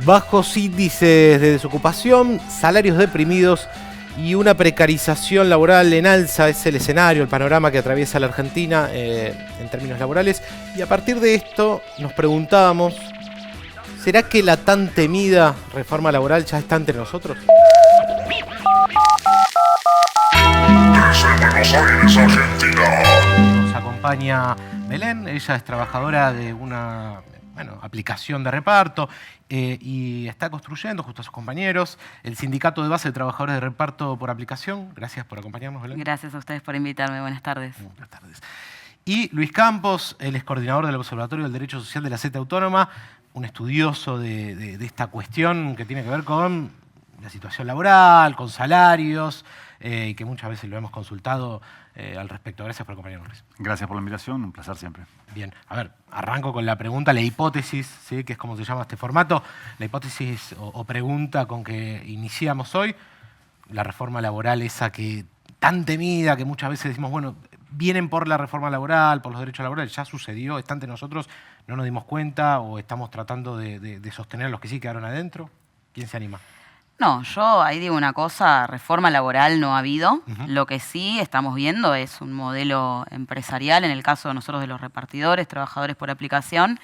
Bajos índices de desocupación, salarios deprimidos y una precarización laboral en alza es el escenario, el panorama que atraviesa la Argentina en términos laborales. Y a partir de esto nos preguntábamos, ¿será que la tan temida reforma laboral ya está entre nosotros? Desde Buenos Aires, Argentina. Nos acompaña Belén, ella es trabajadora de una aplicación de reparto y está construyendo, justo a sus compañeros, el Sindicato de Base de Trabajadores de Reparto por Aplicación. Gracias por acompañarnos, Belén. Gracias a ustedes por invitarme. Buenas tardes. Buenas tardes. Y Luis Campos, él es coordinador del Observatorio del Derecho Social de la CTA Autónoma, un estudioso de esta cuestión que tiene que ver con la situación laboral, con salarios, y que muchas veces lo hemos consultado al respecto. Gracias por acompañarnos, Luis. Gracias por la invitación, un placer siempre. Bien, a ver, arranco con la pregunta, la hipótesis, ¿sí?, que es como se llama este formato, la hipótesis o pregunta con que iniciamos hoy, la reforma laboral esa que tan temida, que muchas veces decimos, bueno, vienen por la reforma laboral, por los derechos laborales, ya sucedió, está ante nosotros, no nos dimos cuenta o estamos tratando de sostener a los que sí quedaron adentro. ¿Quién se anima? No, yo ahí digo una cosa, reforma laboral no ha habido. Lo que sí estamos viendo es un modelo empresarial, en el caso de nosotros de los repartidores, trabajadores por aplicación,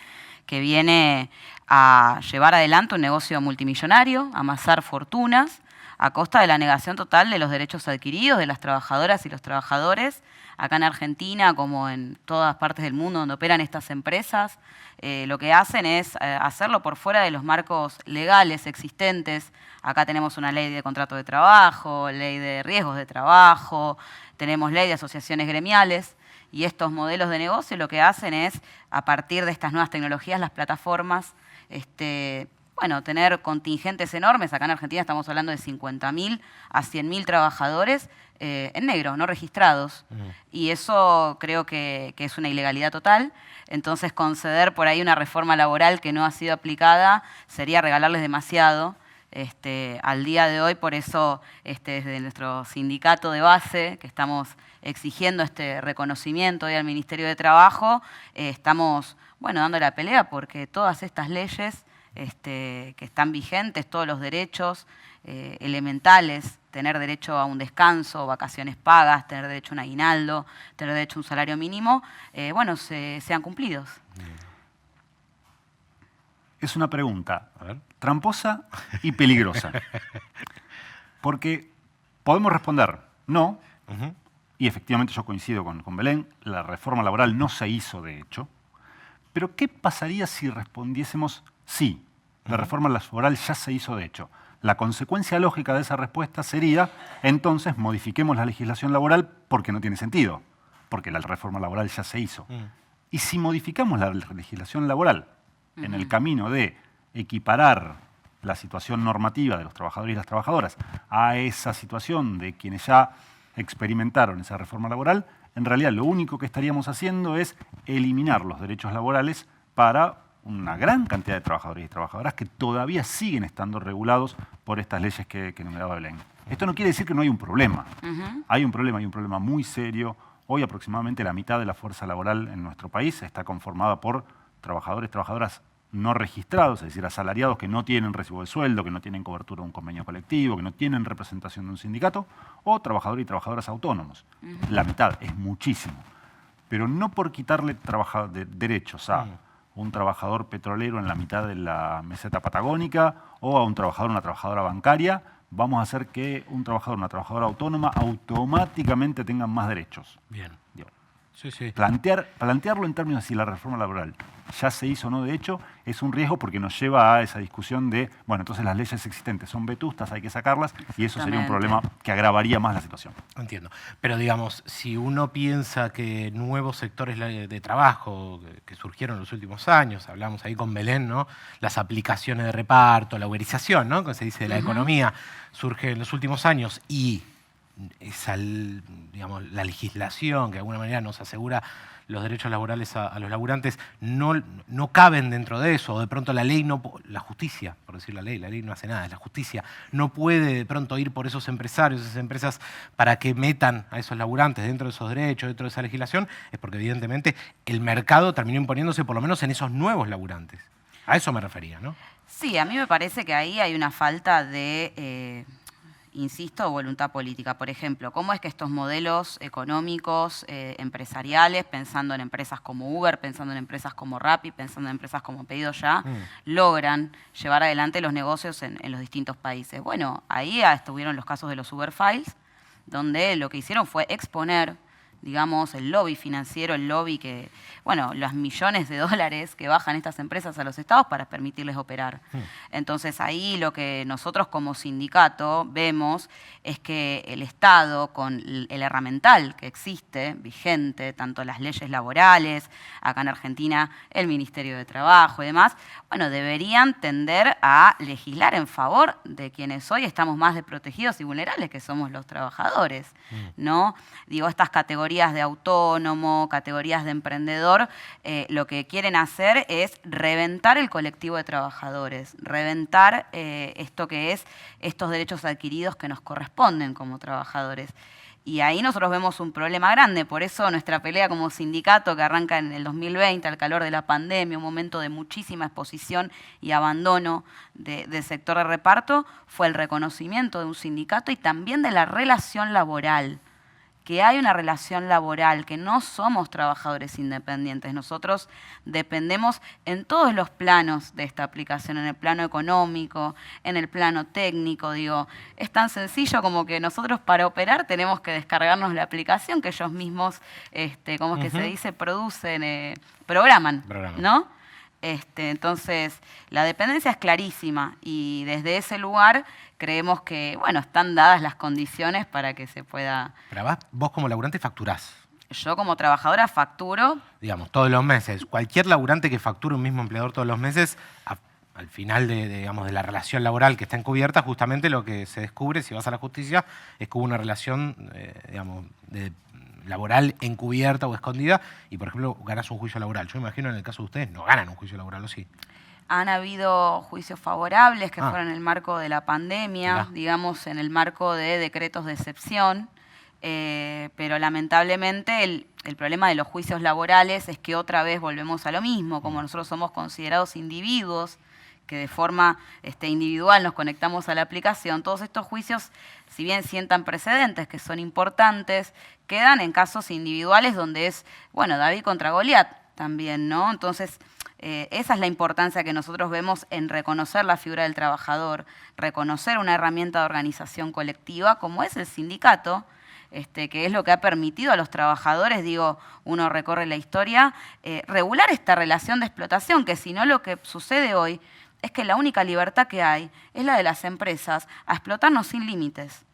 que viene a llevar adelante un negocio multimillonario, amasar fortunas, a costa de la negación total de los derechos adquiridos de las trabajadoras y los trabajadores, acá en Argentina como en todas partes del mundo donde operan estas empresas. Lo que hacen es hacerlo por fuera de los marcos legales existentes. Acá tenemos una ley de contrato de trabajo, ley de riesgos de trabajo, tenemos ley de asociaciones gremiales, y estos modelos de negocio lo que hacen es, a partir de estas nuevas tecnologías, las plataformas, tener contingentes enormes. Acá en Argentina estamos hablando de 50.000 a 100.000 trabajadores en negro, no registrados. Y eso creo que es una ilegalidad total. Entonces, conceder por ahí una reforma laboral que no ha sido aplicada sería regalarles demasiado. Al día de hoy, por eso desde nuestro sindicato de base, que estamos exigiendo este reconocimiento hoy al Ministerio de Trabajo, estamos dando la pelea porque todas estas leyes que están vigentes, todos los derechos elementales, tener derecho a un descanso, vacaciones pagas, tener derecho a un aguinaldo, tener derecho a un salario mínimo, sean cumplidos. Es una pregunta tramposa y peligrosa. Porque podemos responder no, y efectivamente yo coincido con Belén, la reforma laboral no se hizo de hecho, pero ¿qué pasaría si respondiésemos sí? La reforma laboral ya se hizo de hecho. La consecuencia lógica de esa respuesta sería, entonces, modifiquemos la legislación laboral porque no tiene sentido, porque la reforma laboral ya se hizo. Y si modificamos la legislación laboral en el camino de equiparar la situación normativa de los trabajadores y las trabajadoras a esa situación de quienes ya experimentaron esa reforma laboral, en realidad lo único que estaríamos haciendo es eliminar los derechos laborales para una gran cantidad de trabajadores y trabajadoras que todavía siguen estando regulados por estas leyes que enumeraba Belén. Esto no quiere decir que no hay un problema. Hay un problema muy serio. Hoy aproximadamente la mitad de la fuerza laboral en nuestro país está conformada por trabajadores y trabajadoras no registrados, es decir, asalariados que no tienen recibo de sueldo, que no tienen cobertura de un convenio colectivo, que no tienen representación de un sindicato, o trabajadores y trabajadoras autónomos. La mitad es muchísimo. Pero no por quitarle derechos a un trabajador petrolero en la mitad de la meseta patagónica o a un trabajador o una trabajadora bancaria, vamos a hacer que un trabajador o una trabajadora autónoma automáticamente tengan más derechos. Bien. Sí. Plantearlo en términos de si la reforma laboral ya se hizo o no de hecho es un riesgo porque nos lleva a esa discusión de, entonces las leyes existentes son vetustas, hay que sacarlas, y eso sería un problema que agravaría más la situación. Entiendo. Pero digamos, si uno piensa que nuevos sectores de trabajo que surgieron en los últimos años, hablamos ahí con Belén, ¿no? Las aplicaciones de reparto, la uberización, ¿no?, que se dice de la economía, surge en los últimos años y la legislación que de alguna manera nos asegura los derechos laborales a los laburantes no caben dentro de eso, o de pronto la justicia, por decir la ley no hace nada, la justicia no puede de pronto ir por esos empresarios, esas empresas, para que metan a esos laburantes dentro de esos derechos, dentro de esa legislación, es porque evidentemente el mercado terminó imponiéndose por lo menos en esos nuevos laburantes. A eso me refería, ¿no? Sí, a mí me parece que ahí hay una falta de, insisto, voluntad política. Por ejemplo, ¿cómo es que estos modelos económicos, empresariales, pensando en empresas como Uber, pensando en empresas como Rappi, pensando en empresas como Pedido Ya, logran llevar adelante los negocios en los distintos países? Bueno, ahí estuvieron los casos de los Uber Files, donde lo que hicieron fue exponer, digamos, el lobby financiero, el lobby que, bueno, los millones de dólares que bajan estas empresas a los estados para permitirles operar. Entonces ahí lo que nosotros como sindicato vemos es que el Estado, con el herramental que existe, vigente, tanto las leyes laborales, acá en Argentina el Ministerio de Trabajo y demás, bueno, deberían tender a legislar en favor de quienes hoy estamos más desprotegidos y vulnerables, que somos los trabajadores, ¿no? Digo, estas categorías de autónomo, categorías de emprendedor, lo que quieren hacer es reventar el colectivo de trabajadores, reventar esto que es estos derechos adquiridos que nos corresponden como trabajadores. Y ahí nosotros vemos un problema grande, por eso nuestra pelea como sindicato, que arranca en el 2020, al calor de la pandemia, un momento de muchísima exposición y abandono del sector de reparto, fue el reconocimiento de un sindicato y también de la relación laboral, que hay una relación laboral, que no somos trabajadores independientes. Nosotros dependemos en todos los planos de esta aplicación, en el plano económico, en el plano técnico. Digo, es tan sencillo como que nosotros para operar tenemos que descargarnos la aplicación que ellos mismos, ¿cómo es que se dice? Producen, programan, ¿no? Entonces, la dependencia es clarísima y desde ese lugar creemos que, bueno, están dadas las condiciones para que se pueda... Pero vos como laburante facturás. Yo como trabajadora facturo... Digamos, todos los meses. Cualquier laburante que facture un mismo empleador todos los meses, al final de la relación laboral que está encubierta, justamente lo que se descubre, si vas a la justicia, es que hubo una relación, laboral encubierta o escondida y, por ejemplo, ganas un juicio laboral. Yo me imagino en el caso de ustedes no ganan un juicio laboral, ¿o sí? Han habido juicios favorables que fueron en el marco de la pandemia, digamos, en el marco de decretos de excepción, pero lamentablemente el problema de los juicios laborales es que otra vez volvemos a lo mismo, como nosotros somos considerados individuos, que de forma individual nos conectamos a la aplicación, todos estos juicios, si bien sientan precedentes que son importantes, quedan en casos individuales donde es, bueno, David contra Goliat también, ¿no? Entonces, esa es la importancia que nosotros vemos en reconocer la figura del trabajador, reconocer una herramienta de organización colectiva como es el sindicato, que es lo que ha permitido a los trabajadores, digo, uno recorre la historia, regular esta relación de explotación, que si no lo que sucede hoy es que la única libertad que hay es la de las empresas a explotarnos sin límites.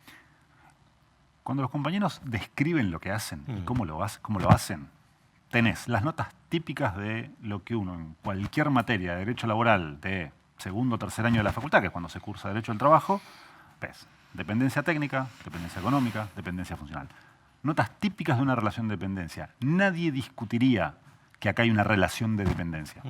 Cuando los compañeros describen lo que hacen y cómo lo hacen, tenés las notas típicas de lo que uno en cualquier materia de derecho laboral de segundo o tercer año de la facultad, que es cuando se cursa Derecho del Trabajo, ves dependencia técnica, dependencia económica, dependencia funcional. Notas típicas de una relación de dependencia. Nadie discutiría que acá hay una relación de dependencia.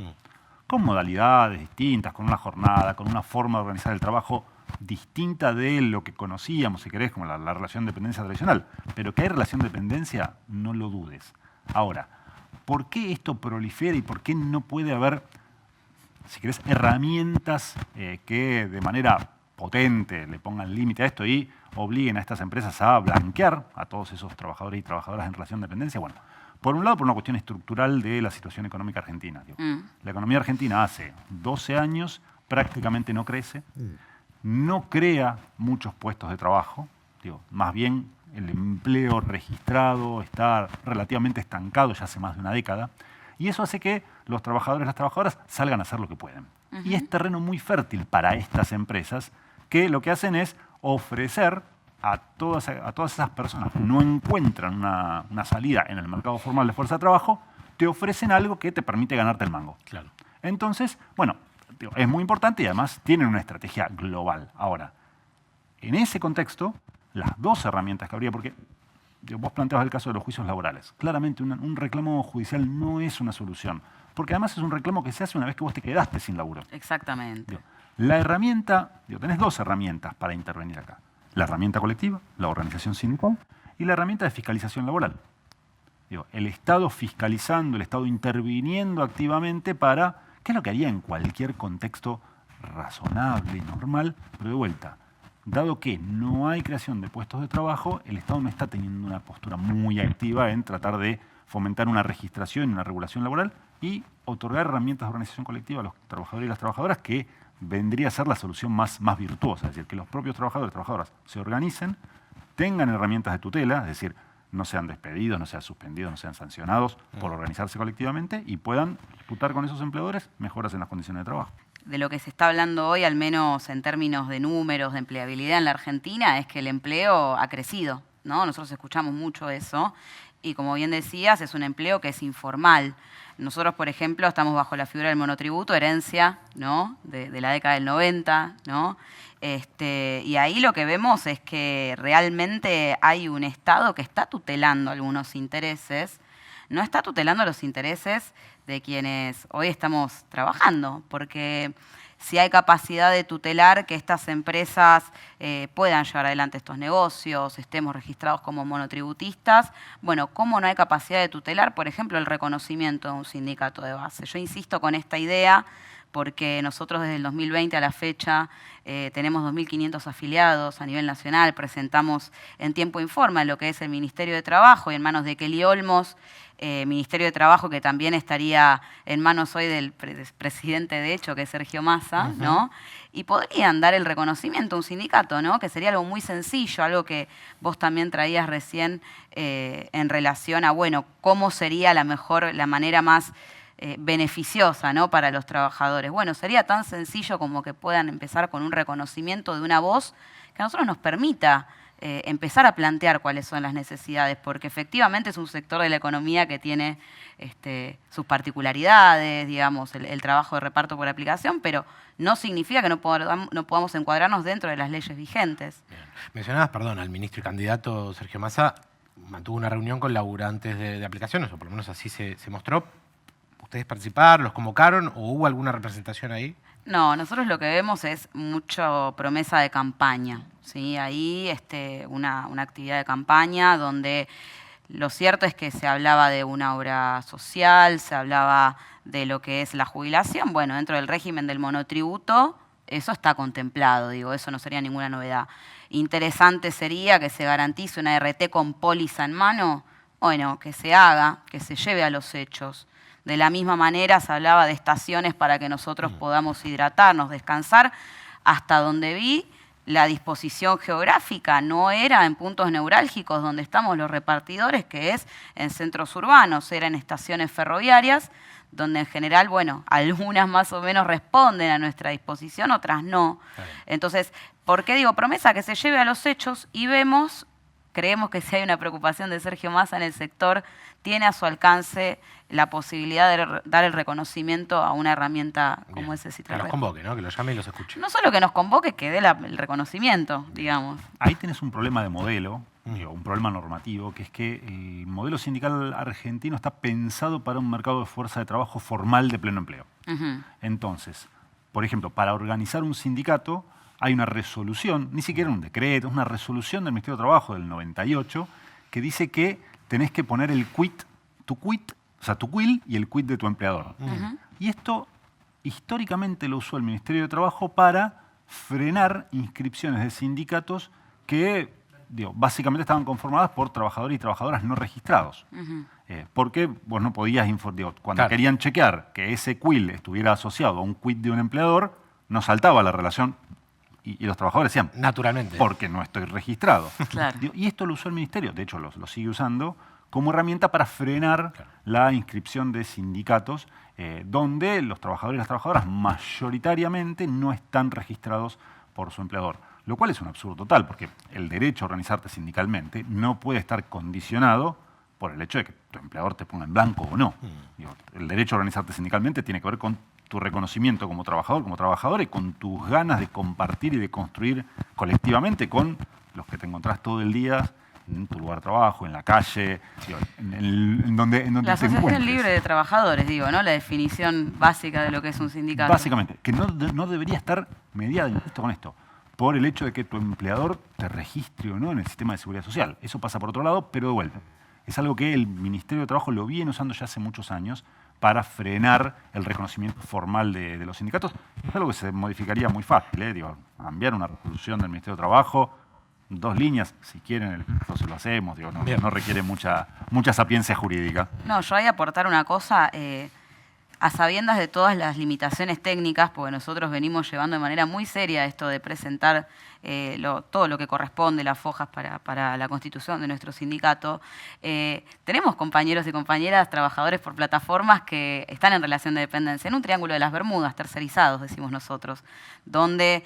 Con modalidades distintas, con una jornada, con una forma de organizar el trabajo distinta de lo que conocíamos, si querés, como la relación de dependencia tradicional. Pero que hay relación de dependencia, no lo dudes. Ahora, ¿por qué esto prolifera y por qué no puede haber, si querés, herramientas que de manera potente le pongan límite a esto y obliguen a estas empresas a blanquear a todos esos trabajadores y trabajadoras en relación de dependencia? Bueno, por un lado, por una cuestión estructural de la situación económica argentina. La economía argentina hace 12 años prácticamente no crece, no crea muchos puestos de trabajo, más bien el empleo registrado está relativamente estancado ya hace más de una década, y eso hace que los trabajadores y las trabajadoras salgan a hacer lo que pueden. Y es terreno muy fértil para estas empresas que lo que hacen es ofrecer a todas esas personas que no encuentran una salida en el mercado formal de fuerza de trabajo, te ofrecen algo que te permite ganarte el mango. Claro. Entonces, bueno, es muy importante y además tienen una estrategia global. Ahora, en ese contexto, las dos herramientas que habría, porque vos planteabas el caso de los juicios laborales. Claramente un reclamo judicial no es una solución, porque además es un reclamo que se hace una vez que vos te quedaste sin laburo. Exactamente. La herramienta, tenés dos herramientas para intervenir acá. La herramienta colectiva, la organización sindical, y la herramienta de fiscalización laboral. El Estado fiscalizando, el Estado interviniendo activamente para ¿Qué es lo que haría en cualquier contexto razonable y normal? Pero de vuelta, dado que no hay creación de puestos de trabajo, el Estado no está teniendo una postura muy activa en tratar de fomentar una registración y una regulación laboral y otorgar herramientas de organización colectiva a los trabajadores y las trabajadoras, que vendría a ser la solución más virtuosa. Es decir, que los propios trabajadores y trabajadoras se organicen, tengan herramientas de tutela, es decir, no sean despedidos, no sean suspendidos, no sean sancionados por organizarse colectivamente y puedan disputar con esos empleadores mejoras en las condiciones de trabajo. De lo que se está hablando hoy, al menos en términos de números, de empleabilidad en la Argentina, es que el empleo ha crecido, ¿no? Nosotros escuchamos mucho eso y, como bien decías, es un empleo que es informal. Nosotros, por ejemplo, estamos bajo la figura del monotributo, herencia, ¿no?, de la década del 90, ¿no? Y ahí lo que vemos es que realmente hay un Estado que está tutelando algunos intereses, no está tutelando los intereses de quienes hoy estamos trabajando, porque si hay capacidad de tutelar que estas empresas puedan llevar adelante estos negocios, estemos registrados como monotributistas, bueno, ¿cómo no hay capacidad de tutelar, por ejemplo, el reconocimiento de un sindicato de base? Yo insisto con esta idea porque nosotros desde el 2020 a la fecha tenemos 2.500 afiliados a nivel nacional, presentamos en tiempo informal lo que es el Ministerio de Trabajo y en manos de Kelly Olmos, Ministerio de Trabajo, que también estaría en manos hoy del presidente, de hecho, que es Sergio Massa, ¿no? Y podrían dar el reconocimiento a un sindicato, ¿no? Que sería algo muy sencillo, algo que vos también traías recién en relación a, bueno, cómo sería la manera más beneficiosa, ¿no?, para los trabajadores. Bueno, sería tan sencillo como que puedan empezar con un reconocimiento de una voz que a nosotros nos permita empezar a plantear cuáles son las necesidades, porque efectivamente es un sector de la economía que tiene sus particularidades, digamos, el trabajo de reparto por aplicación, pero no significa que no podamos encuadrarnos dentro de las leyes vigentes. Bien. Mencionabas, perdón, al ministro y candidato Sergio Massa, mantuvo una reunión con laburantes de aplicaciones, o por lo menos así se mostró. ¿Ustedes participaron, los convocaron o hubo alguna representación ahí? No, nosotros lo que vemos es mucha promesa de campaña, ¿sí? Ahí una actividad de campaña donde lo cierto es que se hablaba de una obra social, se hablaba de lo que es la jubilación. Bueno, dentro del régimen del monotributo eso está contemplado, digo, eso no sería ninguna novedad. Interesante sería que se garantice una RT con póliza en mano, bueno, que se haga, que se lleve a los hechos. De la misma manera se hablaba de estaciones para que nosotros podamos hidratarnos, descansar. Hasta donde vi, la disposición geográfica no era en puntos neurálgicos donde estamos los repartidores, que es en centros urbanos, era en estaciones ferroviarias, donde en general, bueno, algunas más o menos responden a nuestra disposición, otras no. Entonces, ¿por qué digo promesa? Que se lleve a los hechos y creemos que si hay una preocupación de Sergio Massa en el sector, tiene a su alcance la posibilidad de dar el reconocimiento a una herramienta como ese Citrared. Que los convoque, ¿no? Que los llame y los escuche. No solo que nos convoque, que dé el reconocimiento, digamos. Ahí tenés un problema de modelo, un problema normativo, que es que el modelo sindical argentino está pensado para un mercado de fuerza de trabajo formal de pleno empleo. Entonces, por ejemplo, para organizar un sindicato hay una resolución, ni siquiera un decreto, es una resolución del Ministerio de Trabajo del 98 que dice que tenés que poner el quit, tu quill y el quit de tu empleador. Y esto históricamente lo usó el Ministerio de Trabajo para frenar inscripciones de sindicatos que básicamente estaban conformadas por trabajadores y trabajadoras no registrados. Porque vos no podías cuando querían chequear que ese quill estuviera asociado a un quit de un empleador, no saltaba la relación. Y los trabajadores decían, naturalmente, porque no estoy registrado. Claro. Y esto lo usó el Ministerio, de hecho lo sigue usando como herramienta para frenar la inscripción de sindicatos donde los trabajadores y las trabajadoras mayoritariamente no están registrados por su empleador. Lo cual es un absurdo total, porque el derecho a organizarte sindicalmente no puede estar condicionado por el hecho de que tu empleador te ponga en blanco o no. El derecho a organizarte sindicalmente tiene que ver con tu reconocimiento como trabajador, como trabajadora, y con tus ganas de compartir y de construir colectivamente con los que te encontrás todo el día en tu lugar de trabajo, en la calle, en donde te encuentres. La asociación libre de trabajadores, ¿no? La definición básica de lo que es un sindicato. Básicamente, que no debería estar mediada con esto, por el hecho de que tu empleador te registre o no en el sistema de seguridad social. Eso pasa por otro lado, pero de vuelta. Es algo que el Ministerio de Trabajo lo viene usando ya hace muchos años para frenar el reconocimiento formal de los sindicatos. Es algo que se modificaría muy fácil, digo, enviar una resolución del Ministerio de Trabajo, 2 líneas, si quieren, entonces lo hacemos, digo, no requiere mucha sapiencia jurídica. No, yo voy a aportar una cosa, a sabiendas de todas las limitaciones técnicas, porque nosotros venimos llevando de manera muy seria esto de presentar todo lo que corresponde, las fojas para la constitución de nuestro sindicato. Tenemos compañeros y compañeras, trabajadores por plataformas que están en relación de dependencia, en un triángulo de las Bermudas, tercerizados, decimos nosotros, donde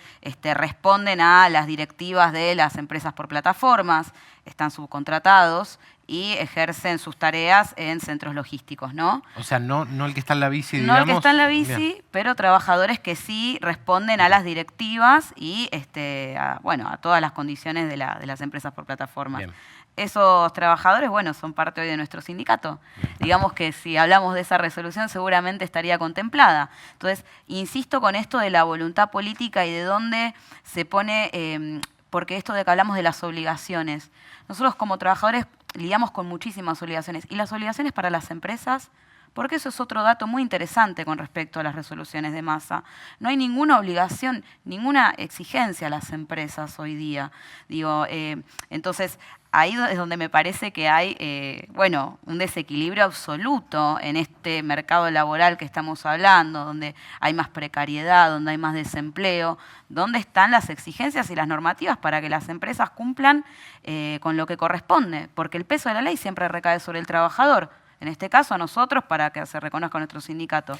responden a las directivas de las empresas por plataformas, están subcontratados y ejercen sus tareas en centros logísticos, ¿no? O sea, no el que está en la bici, No digamos. el que está en la bici, Bien. pero trabajadores que sí responden a las directivas y a todas las condiciones de las empresas por plataforma. Bien. Esos trabajadores, son parte hoy de nuestro sindicato. Digamos que si hablamos de esa resolución seguramente estaría contemplada. Entonces, insisto con esto de la voluntad política y de dónde se pone, porque esto de que hablamos de las obligaciones. Nosotros como trabajadores lidiamos con muchísimas obligaciones. Y las obligaciones para las empresas, porque eso es otro dato muy interesante con respecto a las resoluciones de masa. No hay ninguna obligación, ninguna exigencia a las empresas hoy día. Entonces, ahí es donde me parece que hay un desequilibrio absoluto en este mercado laboral que estamos hablando, donde hay más precariedad, donde hay más desempleo, donde están las exigencias y las normativas para que las empresas cumplan con lo que corresponde, porque el peso de la ley siempre recae sobre el trabajador. En este caso, a nosotros, para que se reconozca nuestro sindicato.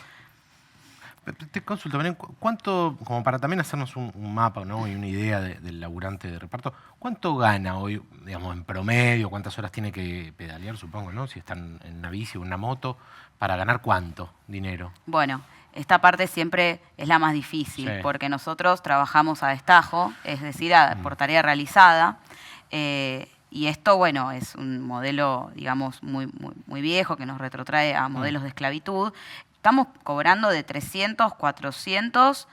Te consulto, Belén, ¿cuánto, como para también hacernos un mapa, ¿no? Y una idea del laburante de reparto, ¿cuánto gana hoy, digamos, en promedio? ¿Cuántas horas tiene que pedalear, supongo, ¿no? Si están en una bici o una moto, ¿para ganar cuánto dinero? Bueno, esta parte siempre es la más difícil, Sí. porque nosotros trabajamos a destajo, es decir, por tarea realizada. Y esto, es un modelo, digamos, muy viejo que nos retrotrae a modelos de esclavitud. Estamos cobrando de 300, 400,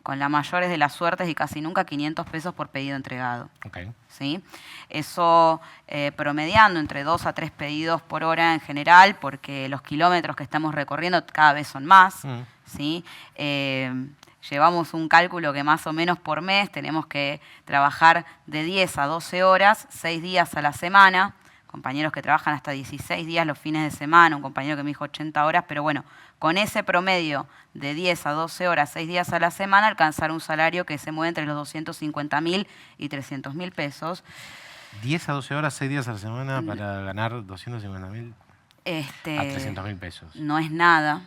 con la mayores de las suertes y casi nunca 500 pesos por pedido entregado. Okay. ¿Sí? Eso promediando entre 2 a 3 pedidos por hora en general, porque los kilómetros que estamos recorriendo cada vez son más. ¿Sí? Llevamos un cálculo que más o menos por mes tenemos que trabajar de 10 a 12 horas, 6 días a la semana. Compañeros que trabajan hasta 16 días los fines de semana, un compañero que me dijo 80 horas, pero con ese promedio de 10 a 12 horas, 6 días a la semana, alcanzar un salario que se mueve entre los 250.000 y 300.000 pesos. 10 a 12 horas, 6 días a la semana para ganar 250.000 a 300.000 pesos. No es nada.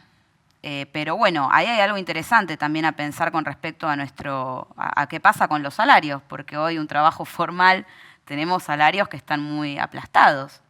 Pero ahí hay algo interesante también a pensar con respecto a qué pasa con los salarios, porque hoy un trabajo formal tenemos salarios que están muy aplastados.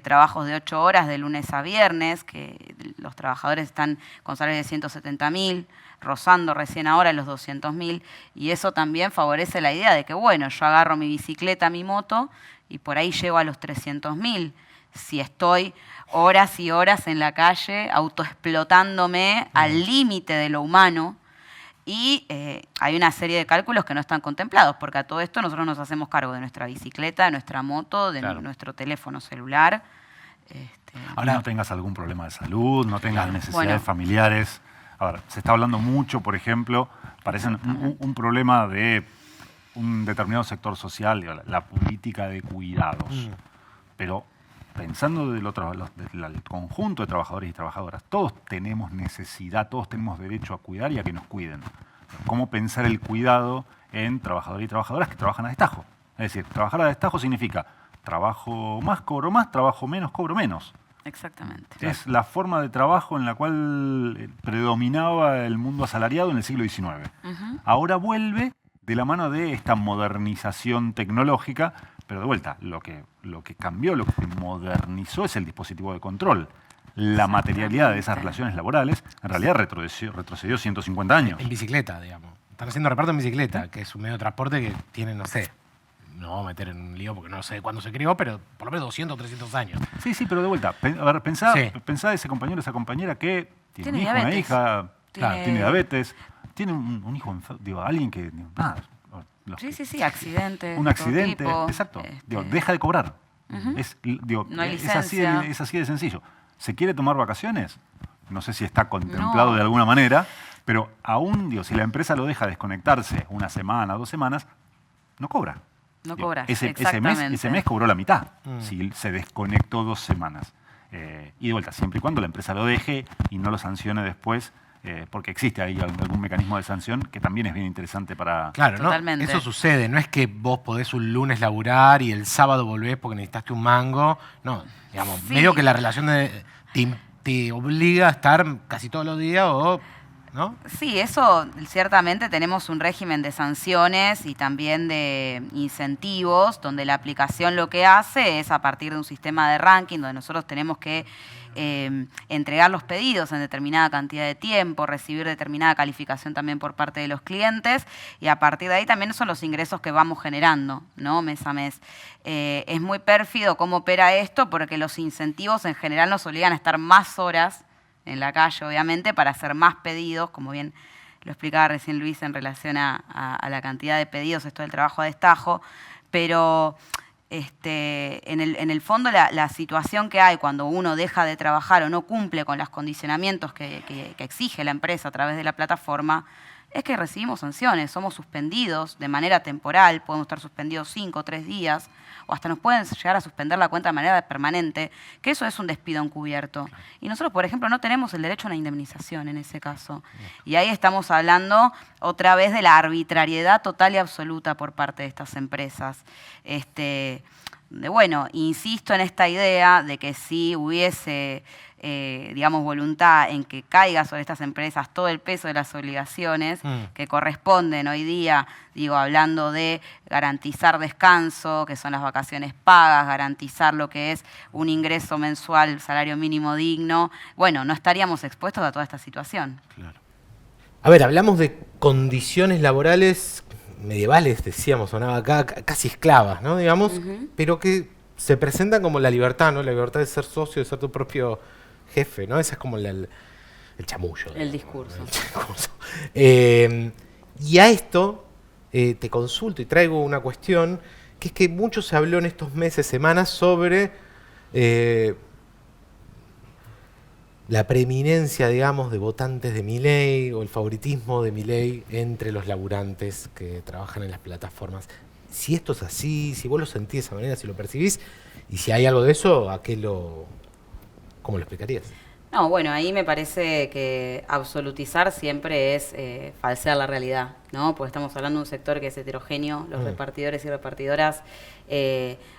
Trabajos de 8 horas de lunes a viernes, que los trabajadores están con salarios de 170.000, rozando recién ahora los 200.000, y eso también favorece la idea de que, yo agarro mi bicicleta, mi moto, y por ahí llego a los 300.000. Si estoy horas y horas en la calle autoexplotándome al límite de lo humano, y hay una serie de cálculos que no están contemplados, porque a todo esto nosotros nos hacemos cargo de nuestra bicicleta, de nuestra moto, de nuestro teléfono celular. Ahora no tengas algún problema de salud, no tengas necesidades familiares. Ahora, se está hablando mucho, por ejemplo, parece un problema de un determinado sector social, digo, la política de cuidados. Pero pensando del conjunto de trabajadores y trabajadoras, todos tenemos necesidad, todos tenemos derecho a cuidar y a que nos cuiden. ¿Cómo pensar el cuidado en trabajadores y trabajadoras que trabajan a destajo? Es decir, trabajar a destajo significa trabajo más, cobro más, trabajo menos, cobro menos. Exactamente. Es la forma de trabajo en la cual predominaba el mundo asalariado en el siglo XIX. Ahora vuelve de la mano de esta modernización tecnológica, pero de vuelta, lo que cambió, lo que modernizó es el dispositivo de control. La materialidad de esas relaciones laborales en realidad retrocedió 150 años. En bicicleta, digamos. Están haciendo reparto en bicicleta, que es un medio de transporte que tiene, no sé, no voy a meter en un lío porque no sé cuándo se creó, pero por lo menos 200 o 300 años. Sí, pero de vuelta, pensá ese compañero, esa compañera que tiene un hijo, diabetes. una hija, tiene diabetes, tiene un hijo, alguien que... Sí, accidentes. Un accidente, tipo, exacto. Deja de cobrar. No hay es así licencia. es así de sencillo. ¿Se quiere tomar vacaciones? No sé si está contemplado de alguna manera, pero aún, digo, si la empresa lo deja desconectarse una semana, 2 semanas, no cobra. No cobras, Ese mes cobró la mitad, si se desconectó 2 semanas. Y de vuelta, siempre y cuando la empresa lo deje y no lo sancione después, porque existe ahí algún mecanismo de sanción que también es bien interesante para... Claro, ¿no? Totalmente. Eso sucede. No es que vos podés un lunes laburar y el sábado volvés porque necesitaste un mango. No, digamos, Sí. medio que la relación te obliga a estar casi todos los días o... ¿no? Sí, eso ciertamente tenemos un régimen de sanciones y también de incentivos, donde la aplicación lo que hace es a partir de un sistema de ranking, donde nosotros tenemos que entregar los pedidos en determinada cantidad de tiempo, recibir determinada calificación también por parte de los clientes, y a partir de ahí también son los ingresos que vamos generando, ¿no? Mes a mes. Es muy pérfido cómo opera esto, porque los incentivos en general nos obligan a estar más horas en la calle, obviamente, para hacer más pedidos, como bien lo explicaba recién Luis en relación a la cantidad de pedidos, esto del trabajo a destajo, pero en el fondo la situación que hay cuando uno deja de trabajar o no cumple con los condicionamientos que exige la empresa a través de la plataforma, es que recibimos sanciones, somos suspendidos de manera temporal, podemos estar suspendidos 5 o 3 días, o hasta nos pueden llegar a suspender la cuenta de manera permanente, que eso es un despido encubierto. Y nosotros, por ejemplo, no tenemos el derecho a una indemnización en ese caso. Y ahí estamos hablando otra vez de la arbitrariedad total y absoluta por parte de estas empresas. Bueno, insisto en esta idea de que si hubiese... digamos, voluntad en que caiga sobre estas empresas todo el peso de las obligaciones que corresponden hoy día, digo, hablando de garantizar descanso, que son las vacaciones pagas, garantizar lo que es un ingreso mensual, salario mínimo digno, bueno, no estaríamos expuestos a toda esta situación. Claro. A ver, hablamos de condiciones laborales medievales, decíamos, sonaba acá, casi esclavas, ¿no? Digamos, pero que se presentan como la libertad, ¿no? La libertad de ser socio, de ser tu propio jefe, ¿no? Ese es como el chamullo. El discurso. Y a esto te consulto y traigo una cuestión, que es que mucho se habló en estos meses, semanas, sobre la preeminencia, digamos, de votantes de Milei o el favoritismo de Milei entre los laburantes que trabajan en las plataformas. Si esto es así, si vos lo sentís de esa manera, si lo percibís, y si hay algo de eso, ¿cómo lo explicarías? No, bueno, ahí me parece que absolutizar siempre es falsear la realidad, ¿no? Porque estamos hablando de un sector que es heterogéneo, los repartidores y repartidoras.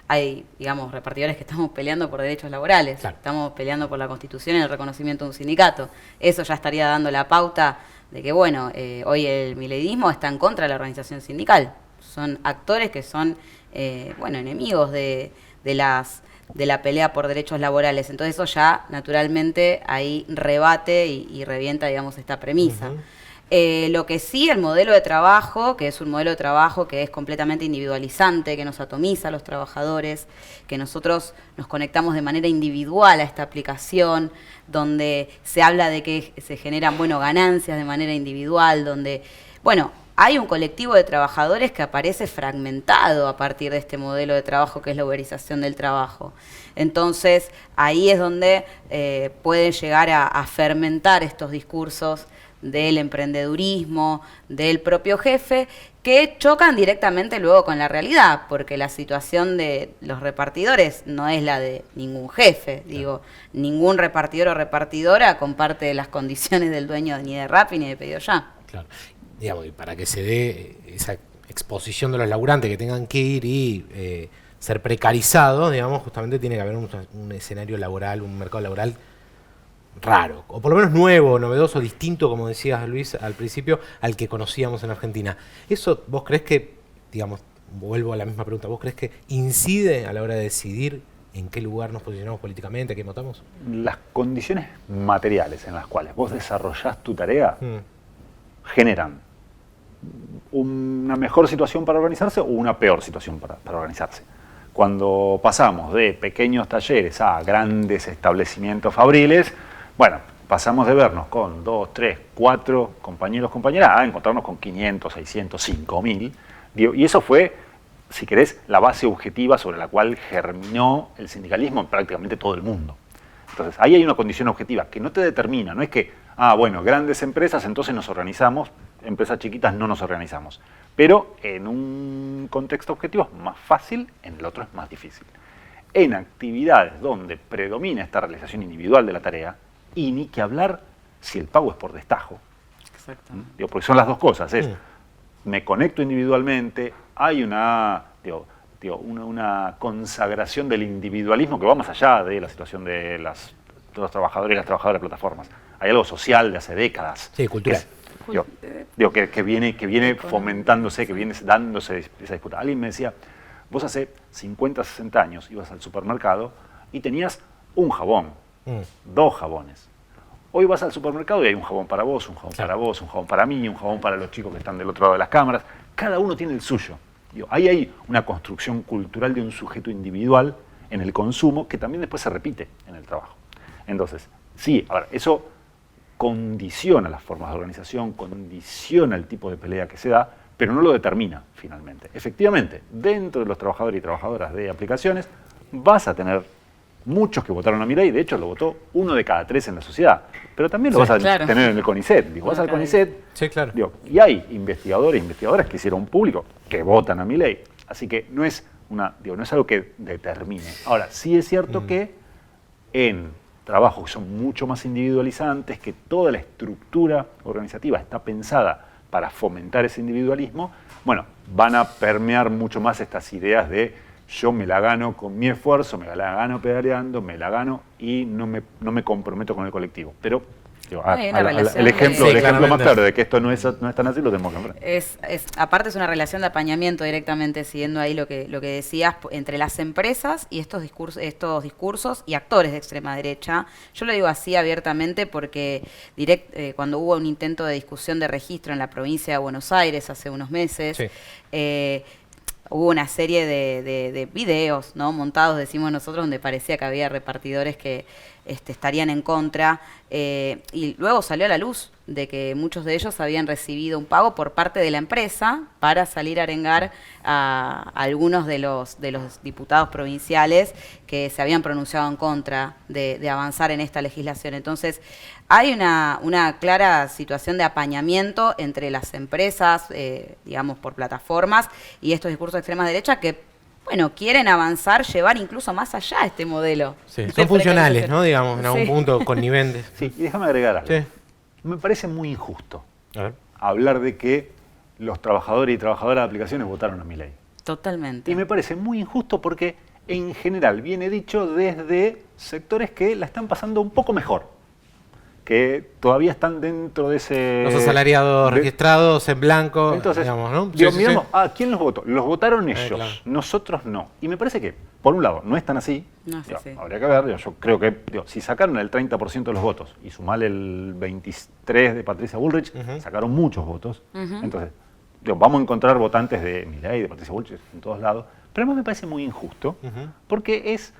Hay, digamos, repartidores que estamos peleando por derechos laborales, claro. Estamos peleando por la Constitución y el reconocimiento de un sindicato. Eso ya estaría dando la pauta de que, bueno, hoy el mileidismo está en contra de la organización sindical. Son actores que son, enemigos de la pelea por derechos laborales. Entonces eso ya, naturalmente, ahí rebate y revienta, digamos, esta premisa. Lo que sí, el modelo de trabajo, que es un modelo de trabajo que es completamente individualizante, que nos atomiza a los trabajadores, que nosotros nos conectamos de manera individual a esta aplicación, donde se habla de que se generan, ganancias de manera individual, donde, hay un colectivo de trabajadores que aparece fragmentado a partir de este modelo de trabajo que es la uberización del trabajo. Entonces, ahí es donde pueden llegar a fermentar estos discursos del emprendedurismo, del propio jefe, que chocan directamente luego con la realidad, porque la situación de los repartidores no es la de ningún jefe. Digo, ningún repartidor o repartidora comparte las condiciones del dueño ni de Rappi ni de Pedido Ya. Claro. Digamos, y para que se dé esa exposición de los laburantes que tengan que ir y ser precarizados, digamos, justamente tiene que haber un escenario laboral, un mercado laboral raro, o por lo menos nuevo, novedoso, distinto, como decías Luis al principio, al que conocíamos en Argentina. ¿Eso vos crees que, digamos, vuelvo a la misma pregunta, vos crees que incide a la hora de decidir en qué lugar nos posicionamos políticamente, qué votamos? Las condiciones materiales en las cuales vos desarrollás tu tarea generan una mejor situación para organizarse o una peor situación para organizarse. Cuando pasamos de pequeños talleres a grandes establecimientos fabriles, pasamos de vernos con 2, 3, 4 compañeros, compañeras, a encontrarnos con 500, 600, 5000. Y eso fue, si querés, la base objetiva sobre la cual germinó el sindicalismo en prácticamente todo el mundo. Entonces, ahí hay una condición objetiva que no te determina, no es que, bueno, grandes empresas, entonces nos organizamos, empresas chiquitas no nos organizamos. Pero en un contexto objetivo es más fácil, en el otro es más difícil. En actividades donde predomina esta realización individual de la tarea, y ni que hablar si el pago es por destajo. Exacto. Porque son las dos cosas, me conecto individualmente, hay una consagración del individualismo que va más allá de la situación de los trabajadores y las trabajadoras de plataformas. Hay algo social de hace décadas. Sí, cultural. Que viene fomentándose, que viene dándose esa disputa. Alguien me decía, vos hace 50, 60 años ibas al supermercado y tenías un jabón, 2 jabones. Hoy vas al supermercado y hay un jabón para vos, un jabón para vos, un jabón para mí, un jabón para los chicos que están del otro lado de las cámaras. Cada uno tiene el suyo. Ahí hay una construcción cultural de un sujeto individual en el consumo que también después se repite en el trabajo. Entonces, sí, a ver, eso condiciona las formas de organización, condiciona el tipo de pelea que se da, pero no lo determina finalmente. Efectivamente, dentro de los trabajadores y trabajadoras de aplicaciones vas a tener muchos que votaron a Milei, de hecho lo votó 1 de cada 3 en la sociedad, pero también lo vas a tener en el CONICET. Vas al CONICET, y hay investigadores e investigadoras que hicieron público que votan a Milei, así que no es algo que determine. Ahora, sí es cierto que en trabajos que son mucho más individualizantes, que toda la estructura organizativa está pensada para fomentar ese individualismo, bueno, van a permear mucho más estas ideas de yo me la gano con mi esfuerzo, me la gano pedaleando, me la gano y no me comprometo con el colectivo. Pero el ejemplo más claro de que esto no es tan así lo tenemos que nombrar. Aparte es una relación de apañamiento directamente, siguiendo ahí lo que decías, entre las empresas y estos discursos y actores de extrema derecha. Yo lo digo así abiertamente porque cuando hubo un intento de discusión de registro en la provincia de Buenos Aires hace unos meses, hubo una serie de videos, ¿no?, montados, decimos nosotros, donde parecía que había repartidores que estarían en contra, y luego salió a la luz de que muchos de ellos habían recibido un pago por parte de la empresa para salir a arengar a algunos de los diputados provinciales que se habían pronunciado en contra de avanzar en esta legislación. Entonces, hay una clara situación de apañamiento entre las empresas, digamos, por plataformas, y estos discursos de extrema derecha que, bueno, quieren avanzar, llevar incluso más allá este modelo. Sí, son funcionales, ¿no? Digamos, en algún punto, conniventes. Sí, y déjame agregar algo. Sí. Me parece muy injusto hablar de que los trabajadores y trabajadoras de aplicaciones votaron a Milei. Totalmente. Y me parece muy injusto porque, en general, viene dicho desde sectores que la están pasando un poco mejor, que todavía están dentro de ese... Los asalariados registrados en blanco, entonces, digamos, ¿no? Miramos, ¿quién los votó? Los votaron ellos, claro. Nosotros no. Y me parece que, por un lado, no es tan así. No, habría que ver, yo creo que si sacaron el 30% de los votos y sumale el 23% de Patricia Bullrich, sacaron muchos votos. Entonces, vamos a encontrar votantes de Milei, de Patricia Bullrich en todos lados. Pero además me parece muy injusto, porque es...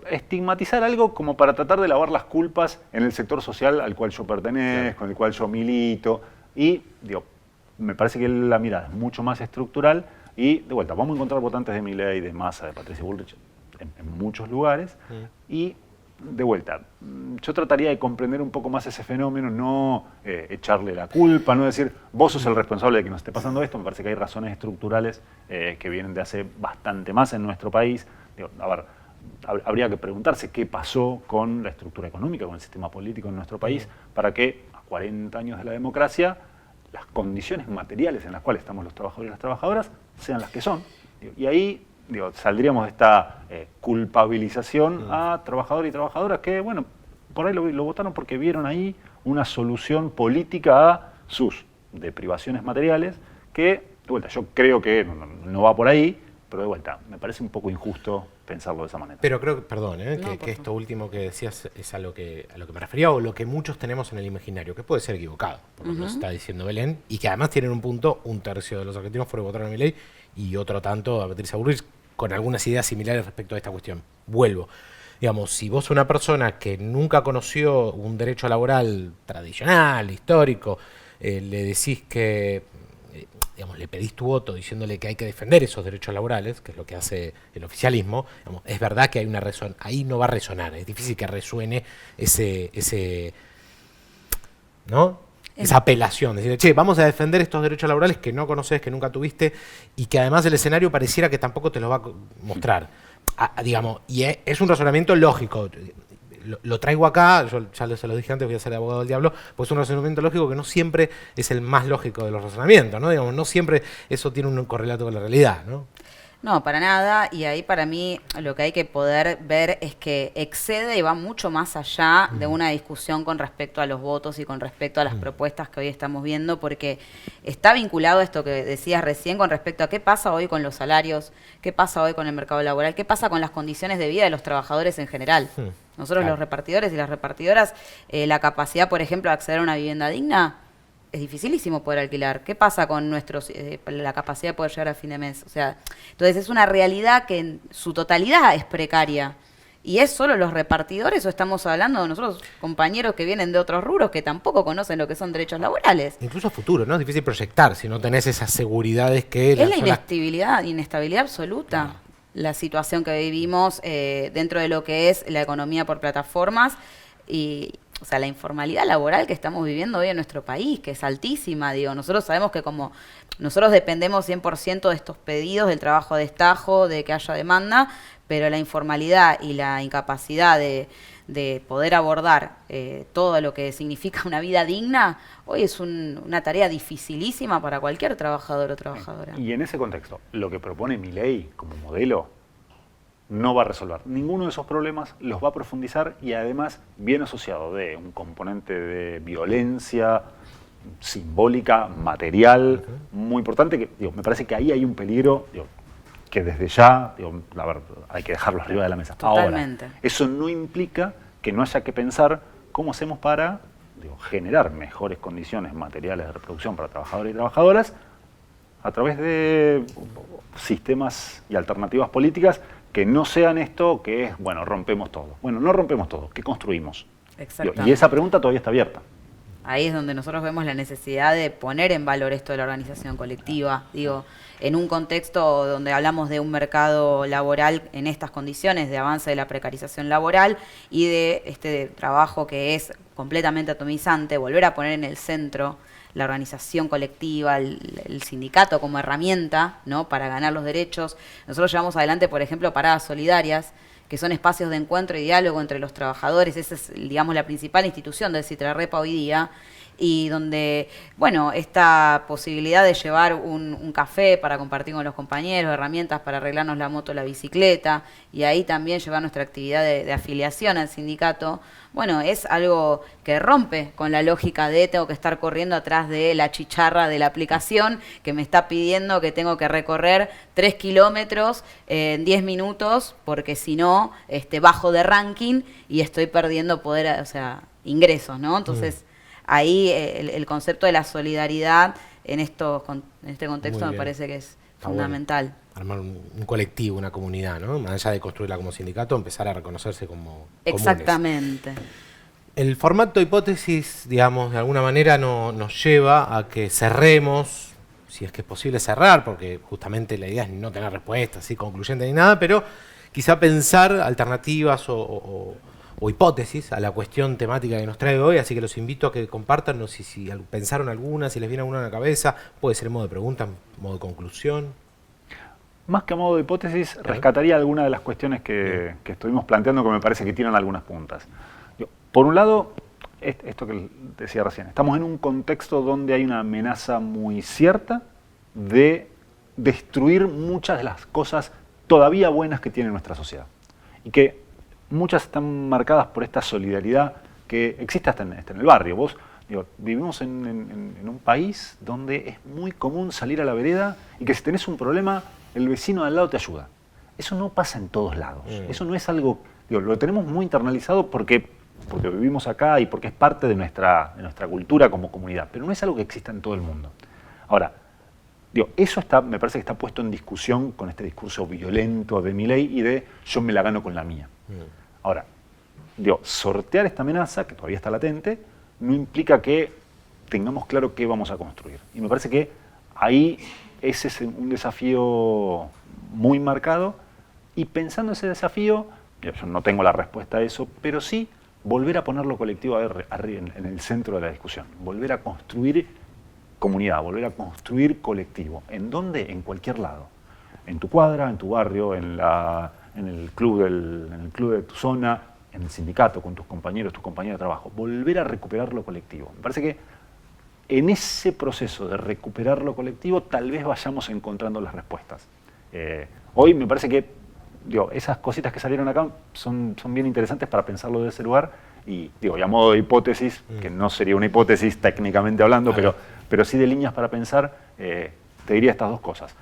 estigmatizar algo como para tratar de lavar las culpas en el sector social al cual yo pertenezco, en el cual yo milito. Y me parece que la mirada es mucho más estructural y, de vuelta, vamos a encontrar votantes de Milei, de Massa, de Patricia Bullrich en muchos lugares. Y, de vuelta, yo trataría de comprender un poco más ese fenómeno, no echarle la culpa, no decir, vos sos el responsable de que nos esté pasando esto. Me parece que hay razones estructurales que vienen de hace bastante más en nuestro país. Habría que preguntarse qué pasó con la estructura económica, con el sistema político en nuestro país, para que a 40 años de la democracia las condiciones materiales en las cuales estamos los trabajadores y las trabajadoras sean las que son. Y ahí saldríamos de esta culpabilización a trabajadores y trabajadoras que, bueno, por ahí lo votaron porque vieron ahí una solución política a sus deprivaciones materiales que, de vuelta, yo creo que no va por ahí, pero de vuelta, me parece un poco injusto pensarlo de esa manera. Pero creo que, perdón, que esto último que decías es a lo que me refería, o lo que muchos tenemos en el imaginario, que puede ser equivocado, por lo que nos está diciendo Belén, y que además tienen un punto, 1/3 de los argentinos fueron a votar a Milei y otro tanto a Patricia Bullrich, con algunas ideas similares respecto a esta cuestión. Vuelvo. Digamos, si vos una persona que nunca conoció un derecho laboral tradicional, histórico, le decís que digamos, le pedís tu voto diciéndole que hay que defender esos derechos laborales, que es lo que hace el oficialismo, digamos, es verdad que hay una ahí no va a resonar, es difícil que resuene ¿no? Esa apelación, decir, che, vamos a defender estos derechos laborales que no conoces, que nunca tuviste, y que además el escenario pareciera que tampoco te los va a mostrar. Digamos, y es un razonamiento lógico. Lo traigo acá, yo ya se lo dije antes, voy a ser abogado del diablo, pues es un razonamiento lógico que no siempre es el más lógico de los razonamientos, ¿no? Digamos, no siempre eso tiene un correlato con la realidad, ¿no? No, para nada, y ahí para mí lo que hay que poder ver es que excede y va mucho más allá de una discusión con respecto a los votos y con respecto a las propuestas que hoy estamos viendo, porque está vinculado a esto que decías recién con respecto a qué pasa hoy con los salarios, qué pasa hoy con el mercado laboral, qué pasa con las condiciones de vida de los trabajadores en general. Nosotros los repartidores y las repartidoras, la capacidad, por ejemplo, de acceder a una vivienda digna, es dificilísimo poder alquilar. ¿Qué pasa con la capacidad de poder llegar a fin de mes? O sea, entonces es una realidad que en su totalidad es precaria. ¿Y es solo los repartidores o estamos hablando de nosotros, compañeros que vienen de otros rubros que tampoco conocen lo que son derechos laborales? Incluso a futuro, ¿no? Es difícil proyectar si no tenés esas seguridades que... Es la inestabilidad absoluta. La situación que vivimos dentro de lo que es la economía por plataformas y... O sea, la informalidad laboral que estamos viviendo hoy en nuestro país, que es altísima, digo, nosotros sabemos que como nosotros dependemos 100% de estos pedidos, del trabajo de destajo, de que haya demanda, pero la informalidad y la incapacidad de poder abordar todo lo que significa una vida digna, hoy es una tarea dificilísima para cualquier trabajador o trabajadora. Y en ese contexto, lo que propone Milei como modelo no va a resolver ninguno de esos problemas, los va a profundizar y además viene asociado de un componente de violencia simbólica, material, muy importante, que me parece que ahí hay un peligro que desde ya, la verdad, hay que dejarlo arriba de la mesa. Totalmente. Ahora, eso no implica que no haya que pensar cómo hacemos para generar mejores condiciones materiales de reproducción para trabajadores y trabajadoras a través de sistemas y alternativas políticas que no sean esto que es, bueno, rompemos todo. Bueno, no rompemos todo, ¿qué construimos? Exactamente. Y esa pregunta todavía está abierta. Ahí es donde nosotros vemos la necesidad de poner en valor esto de la organización colectiva. Digo, en un contexto donde hablamos de un mercado laboral en estas condiciones de avance de la precarización laboral y de este trabajo que es completamente atomizante, volver a poner en el centro la organización colectiva, el sindicato como herramienta, ¿no?, para ganar los derechos. Nosotros llevamos adelante, por ejemplo, paradas solidarias, que son espacios de encuentro y diálogo entre los trabajadores. Esa es, digamos, la principal institución del Citrarepa hoy día, y donde, bueno, esta posibilidad de llevar un café para compartir con los compañeros, herramientas para arreglarnos la moto o la bicicleta, y ahí también llevar nuestra actividad de afiliación al sindicato, bueno, es algo que rompe con la lógica de tengo que estar corriendo atrás de la chicharra de la aplicación que me está pidiendo que tengo que recorrer 3 kilómetros en 10 minutos, porque si no, bajo de ranking y estoy perdiendo poder, o sea, ingresos, ¿no? Entonces, ahí el concepto de la solidaridad en este contexto me parece que es fundamental. Bueno. Armar un colectivo, una comunidad, ¿no? Más allá de construirla como sindicato, empezar a reconocerse como Exactamente. comunes. El formato hipótesis, digamos, de alguna manera nos lleva a que cerremos, si es que es posible cerrar, porque justamente la idea es no tener respuestas así concluyentes ni nada, pero quizá pensar alternativas o hipótesis a la cuestión temática que nos trae hoy, así que los invito a que compartan, no sé si pensaron alguna, si les viene alguna a la cabeza, puede ser en modo de pregunta, en modo de conclusión. Más que a modo de hipótesis, rescataría algunas de las cuestiones que estuvimos planteando que me parece que tienen algunas puntas. Por un lado, esto que decía recién, estamos en un contexto donde hay una amenaza muy cierta de destruir muchas de las cosas todavía buenas que tiene nuestra sociedad. Y que muchas están marcadas por esta solidaridad que existe hasta en el barrio. Vos, vivimos en un país donde es muy común salir a la vereda y que si tenés un problema, el vecino de al lado te ayuda. Eso no pasa en todos lados. Eso no es algo, lo tenemos muy internalizado porque vivimos acá y porque es parte de nuestra cultura como comunidad, pero no es algo que exista en todo el mundo. Ahora, eso me parece que está puesto en discusión con este discurso violento de Milei y de yo me la gano con la mía. Ahora, sortear esta amenaza, que todavía está latente, no implica que tengamos claro qué vamos a construir. Y me parece que ahí ese es un desafío muy marcado, y pensando ese desafío, yo no tengo la respuesta a eso, pero sí volver a poner lo colectivo en el centro de la discusión, volver a construir comunidad, volver a construir colectivo. ¿En dónde? En cualquier lado. En tu cuadra, en tu barrio, en el club de tu zona, en el sindicato, con tus compañeros de trabajo. Volver a recuperar lo colectivo. Me parece que en ese proceso de recuperar lo colectivo tal vez vayamos encontrando las respuestas. Hoy me parece que esas cositas que salieron acá son bien interesantes para pensarlo de ese lugar, y a modo de hipótesis, que no sería una hipótesis técnicamente hablando, pero sí de líneas para pensar, te diría estas dos cosas.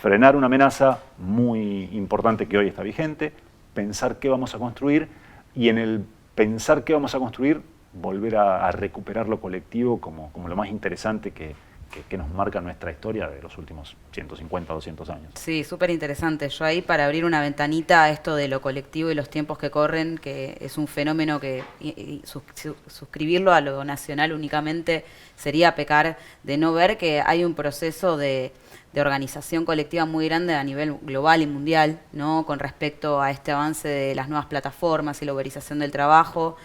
Frenar una amenaza muy importante que hoy está vigente, pensar qué vamos a construir, y en el pensar qué vamos a construir, volver a recuperar lo colectivo como lo más interesante que nos marca nuestra historia de los últimos 150, 200 años. Sí, súper interesante. Yo ahí, para abrir una ventanita a esto de lo colectivo y los tiempos que corren, que es un fenómeno que suscribirlo a lo nacional únicamente sería pecar de no ver que hay un proceso de organización colectiva muy grande a nivel global y mundial, ¿no? Con respecto a este avance de las nuevas plataformas y la uberización del trabajo,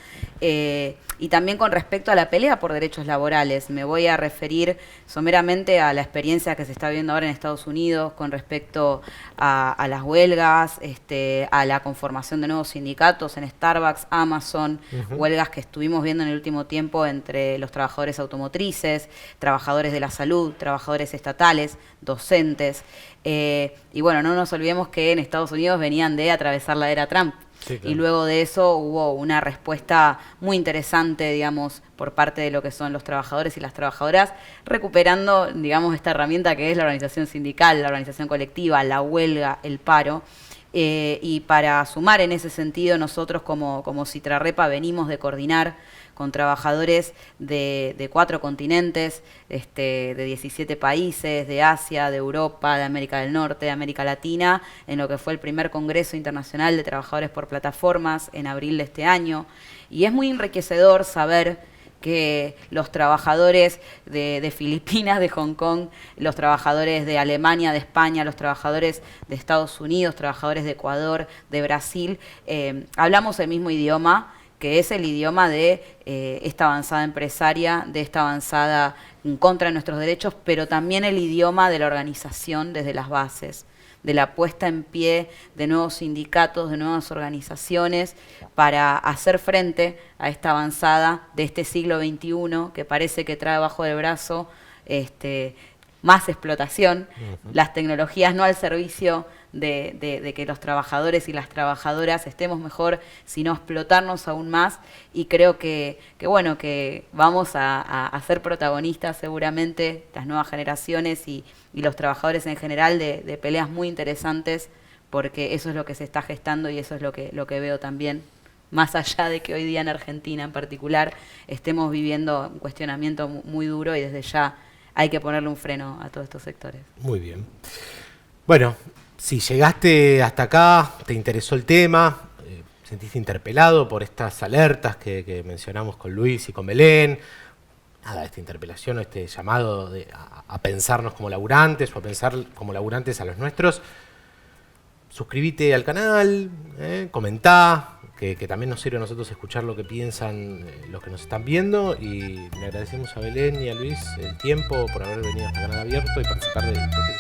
y también con respecto a la pelea por derechos laborales. Me voy a referir someramente a la experiencia que se está viendo ahora en Estados Unidos con respecto a las huelgas, a la conformación de nuevos sindicatos en Starbucks, Amazon, huelgas que estuvimos viendo en el último tiempo entre los trabajadores automotrices, trabajadores de la salud, trabajadores estatales, docentes. Y bueno, no nos olvidemos que en Estados Unidos venían de atravesar la era Trump. Sí, claro. Y luego de eso hubo una respuesta muy interesante, digamos, por parte de lo que son los trabajadores y las trabajadoras, recuperando, digamos, esta herramienta que es la organización sindical, la organización colectiva, la huelga, el paro. Y para sumar en ese sentido, nosotros como Citrarrepa venimos de coordinar con trabajadores de 4 continentes, de 17 países, de Asia, de Europa, de América del Norte, de América Latina, en lo que fue el primer Congreso Internacional de Trabajadores por Plataformas en abril de este año. Y es muy enriquecedor saber que los trabajadores de Filipinas, de Hong Kong, los trabajadores de Alemania, de España, los trabajadores de Estados Unidos, trabajadores de Ecuador, de Brasil, hablamos el mismo idioma, que es el idioma de esta avanzada empresaria, de esta avanzada en contra de nuestros derechos, pero también el idioma de la organización desde las bases, de la puesta en pie de nuevos sindicatos, de nuevas organizaciones, para hacer frente a esta avanzada de este siglo XXI, que parece que trae bajo el brazo más explotación, las tecnologías no al servicio de que los trabajadores y las trabajadoras estemos mejor, sino explotarnos aún más. Y creo que vamos a ser protagonistas seguramente, las nuevas generaciones y los trabajadores en general, de peleas muy interesantes, porque eso es lo que se está gestando y eso es lo que veo también, más allá de que hoy día en Argentina en particular estemos viviendo un cuestionamiento muy duro, y desde ya hay que ponerle un freno a todos estos sectores. Muy bien. Bueno, si llegaste hasta acá, te interesó el tema, sentiste interpelado por estas alertas que mencionamos con Luis y con Belén, esta interpelación o este llamado a pensarnos como laburantes o a pensar como laburantes a los nuestros, suscríbete al canal, comentá, que también nos sirve a nosotros escuchar lo que piensan los que nos están viendo, y le agradecemos a Belén y a Luis el tiempo por haber venido a este canal abierto y participar de Hipótesis.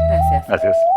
Gracias. Gracias.